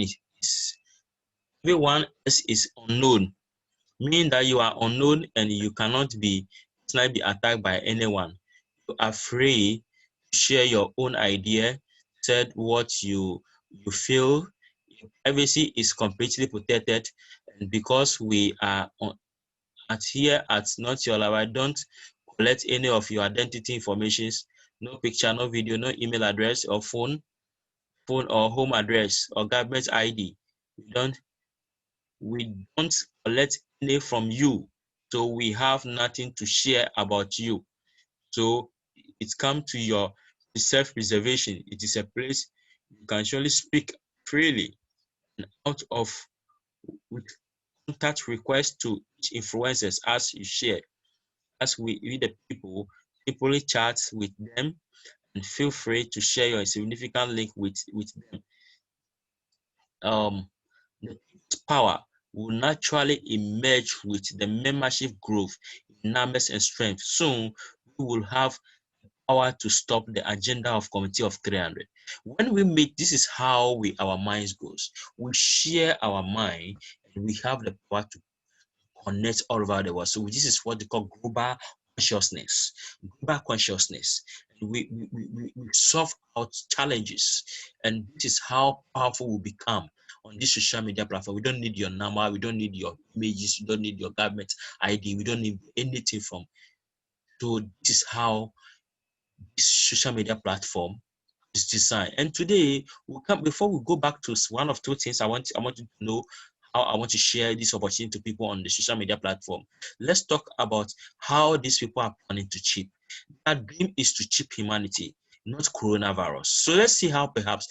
everyone else is unknown, meaning that you are unknown and you cannot be personally be attacked by anyone. You are free to share your own idea, said what you feel. Your privacy is completely protected, and because we are at here at Noitulover, don't collect any of your identity informations, no picture, no video, no email address or phone or home address or government ID. We don't collect any from you, so we have nothing to share about you. So it comes to your self-preservation. It is a place you can surely speak freely and out of with contact requests to each influencers as you share. As we the people simply chat with them and feel free to share your significant link with them. The people's power will naturally emerge with the membership growth in numbers and strength. Soon, we will have power to stop the agenda of Committee of 300. When we meet, this is how our minds goes. We share our mind, and we have the power to connect all over the world. So this is what they call global consciousness. Global consciousness. We solve out challenges, and this is how powerful we become on this social media platform. We don't need your number, we don't need your images, we don't need your government ID, we don't need anything from. So this is how this social media platform is designed. And today we come, before we go back to one of two things I want you to know how I want to share this opportunity to people on the social media platform. Let's talk about how these people are planning to cheat. Their dream is to cheat humanity, not coronavirus. So let's see how perhaps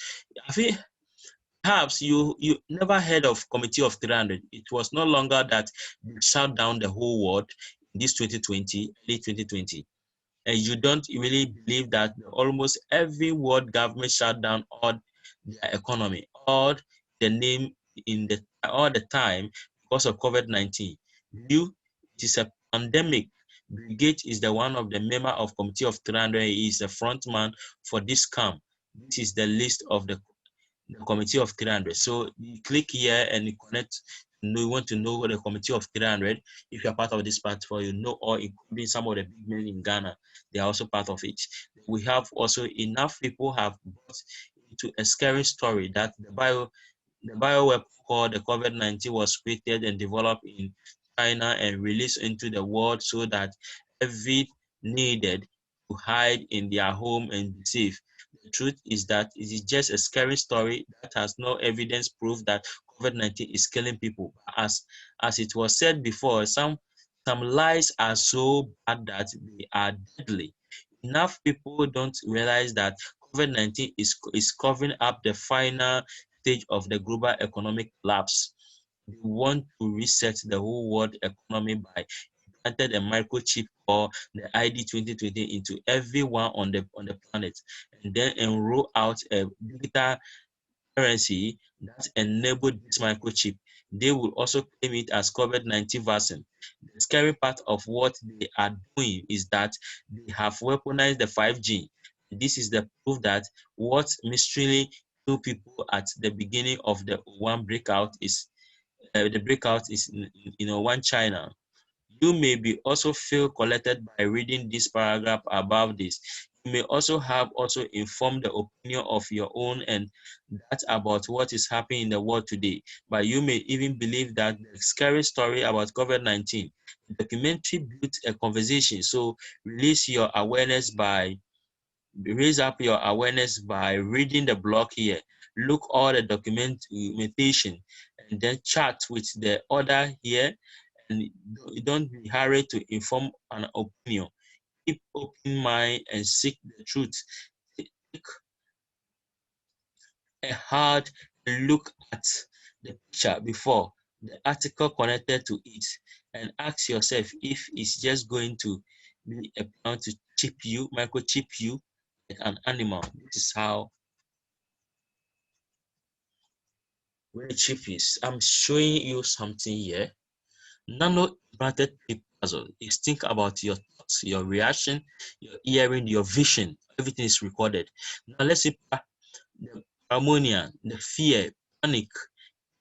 you never heard of Committee of 300. It was no longer that they shut down the whole world in this 2020, late 2020. And you don't really believe that almost every world government shut down all their economy, all the name all the time because of COVID-19. It is a pandemic. Bill Gates is the one of the member of Committee of 300. He is the front man for this camp. This is the list of the Committee of 300. So you click here and you connect. You want to know the Committee of 300. If you are part of this platform, you know, or including some of the big men in Ghana, they are also part of it. We have also enough people have brought into a scary story that the bioweapon called the COVID-19 was created and developed in China and released into the world so that every needed to hide in their home and be safe. The truth is that it is just a scary story that has no evidence proof that COVID-19 is killing people. As it was said before, some lies are so bad that they are deadly. Enough people don't realize that COVID-19 is covering up the final stage of the global economic collapse. They want to reset the whole world economy by implanted a microchip or the ID 2020 into everyone on the planet, and then enroll out a digital currency that enabled this microchip. They will also claim it as COVID-19 vaccine. The scary part of what they are doing is that they have weaponized the 5G. This is the proof that what mysteriously killed people at the beginning of the one breakout is in one China. You may be also feel collected by reading this paragraph above this. You may also have informed the opinion of your own and that about what is happening in the world today. But you may even believe that the scary story about COVID-19. The documentary built a conversation. So raise up your awareness by reading the blog here. Look all the documentation and then chat with the other here, and don't be hurried to inform an opinion. Keep open mind and seek the truth. Take a hard look at the picture before the article connected to it and ask yourself if it's just going to be a plan to microchip you like an animal. This is how very cheap is. I'm showing you something here. Nano implanted chip puzzle is think about your thoughts, your reaction, your hearing, your vision. Everything is recorded. Now let's say the ammonia, the fear, panic,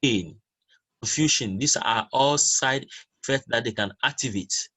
pain, confusion. These are all side effects that they can activate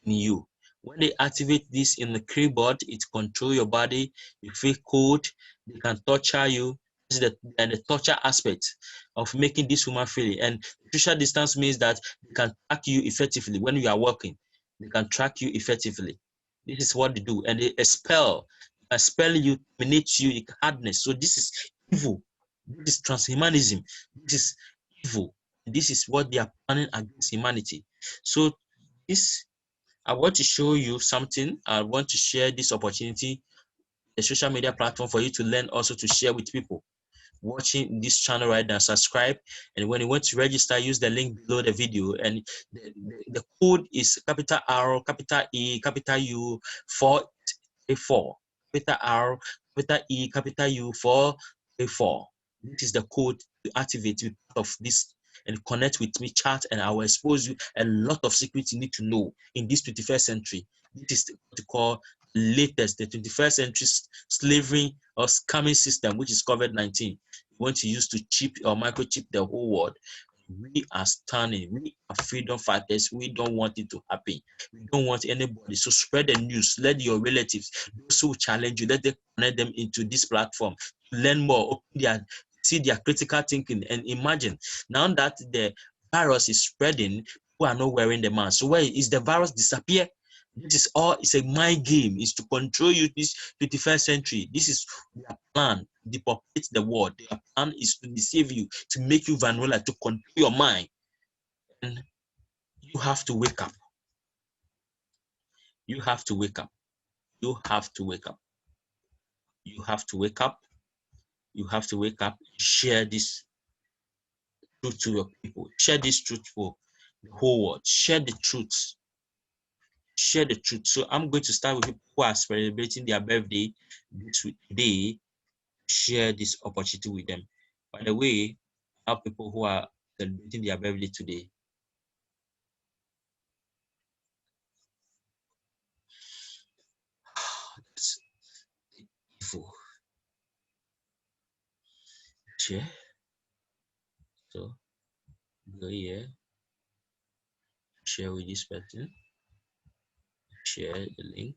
in you. When they activate this in the keyboard, it control your body. You feel cold. They can torture you. This is the torture aspect of making this woman feel. And social distance means that they can track you effectively when you are working. They can track you effectively. This is what they do, and they expel you, terminate you, hardness. So this is evil. This is transhumanism. This is evil. This is what they are planning against humanity. So this, I want to show you something. I want to share this opportunity, a social media platform for you to learn, also to share with people watching this channel right now. Subscribe, and when you want to register, use the link below the video, and the code is capital R, capital E, capital U 434, capital R, capital E, capital U 434. This is the code to activate with part of this and connect with me, chat, and I will expose you a lot of secrets you need to know in this 21st century. This is what we call latest, the 21st century slavery or scamming system, which is COVID-19. You want to use to chip or microchip the whole world. We are standing. We are freedom fighters. We don't want it to happen. We don't want anybody. So spread the news. Let your relatives, those who challenge you, let them connect them into this platform. Learn more. See their critical thinking, and imagine now that the virus is spreading, people are not wearing the mask. So where is the virus disappear? This is all, it's a mind game. It's to control you this 21st century. This is their plan, depopulate the world. Their plan is to deceive you, to make you vulnerable, to control your mind. And you have to wake up. You have to wake up. You have to wake up. You have to wake up. You have to wake up. Share this truth to your people. Share this truth for the whole world. Share the truth. Share the truth. So I'm going to start with people who are celebrating their birthday this week today. Share this opportunity with them. By the way, I have people who are celebrating their birthday today. That's evil. Share. So go here. Share with this person. Share the link.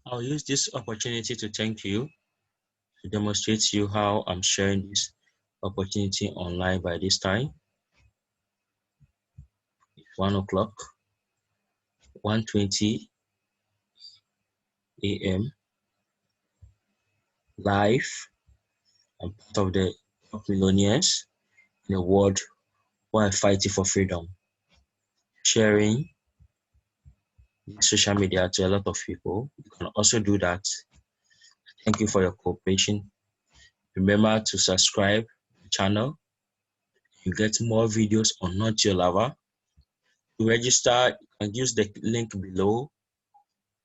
I'll use this opportunity to thank you, to demonstrate to you how I'm sharing this opportunity online by this time. It's 1 o'clock, 1:20 a.m. live. I'm part of the top millionaires in the world who are fighting for freedom, sharing social media to a lot of people. You can also do that. Thank you for your cooperation. Remember to subscribe to the channel. You get more videos on Noitulover. To register, you can use the link below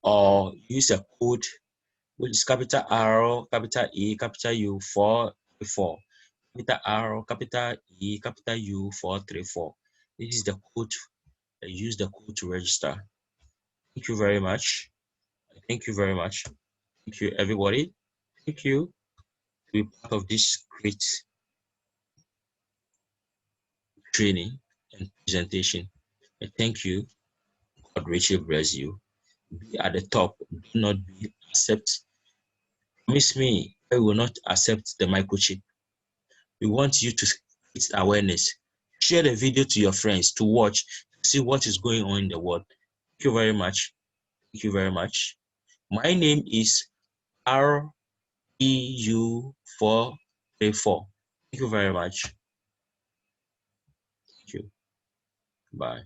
or use a code which is capital R, capital E, capital U 434. Capital R, capital E, capital U 434. This is the code. Use the code to register. Thank you very much. Thank you very much. Thank you, everybody. Thank you to be part of this great training and presentation. And thank you. God richly bless you. Be at the top. Do not be accept. Promise me, I will not accept the microchip. We want you to create awareness. Share the video to your friends to watch, to see what is going on in the world. Thank you very much. Thank you very much. My name is REU434. Thank you very much. Thank you. Bye.